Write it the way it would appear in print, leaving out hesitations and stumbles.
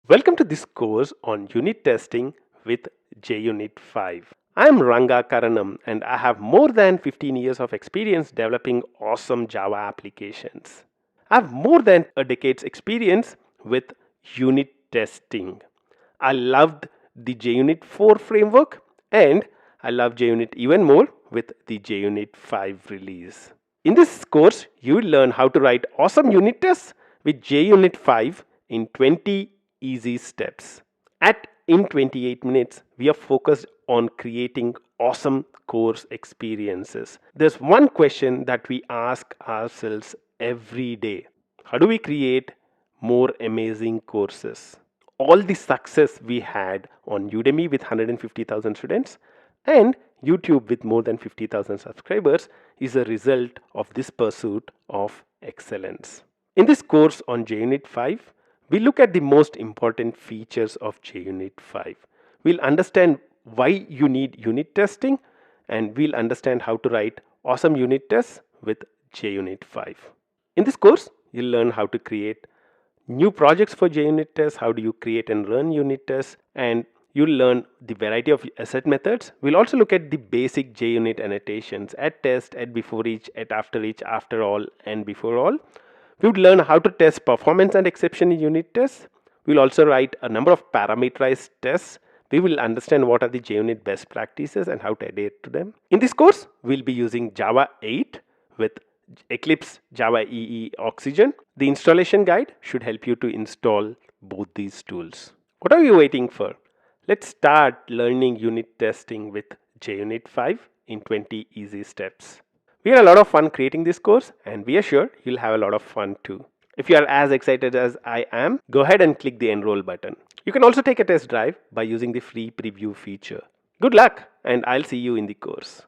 Welcome to this course on unit testing with JUnit 5. I am Ranga and I have more than 15 years of experience developing awesome Java applications. I have more than a decade's experience with unit testing. I loved the JUnit 4 framework and I love JUnit even more with the JUnit 5 release. In this course, you will learn how to write awesome unit tests with JUnit 5 in 20 easy steps. In 28 minutes, we are focused on creating awesome course experiences. There's one question that we ask ourselves every day. How do we create more amazing courses? All the success we had on Udemy with 150,000 students and YouTube with more than 50,000 subscribers is a result of this pursuit of excellence. In this course on JUnit 5, we look at the most important features of JUnit 5. We'll understand why you need unit testing and we'll understand how to write awesome unit tests with JUnit 5. In this course, you'll learn how to create new projects for JUnit tests, how do you create and run unit tests, and you'll learn the variety of assert methods. We'll also look at the basic JUnit annotations at test, at before each, at after each, after all, and before all. We would learn how to test performance and exception in unit tests. We'll also write a number of parameterized tests. We will understand what are the JUnit best practices and how to adhere to them. In this course, we'll be using Java 8 with Eclipse, Java EE, Oxygen. The installation guide should help you to install both these tools. What are you waiting for? Let's start learning unit testing with JUnit 5 in 20 easy steps. We had a lot of fun creating this course and be assured you'll have a lot of fun too. If you are as excited as I am, go ahead and click the enroll button. You can also take a test drive by using the free preview feature. Good luck and I'll see you in the course.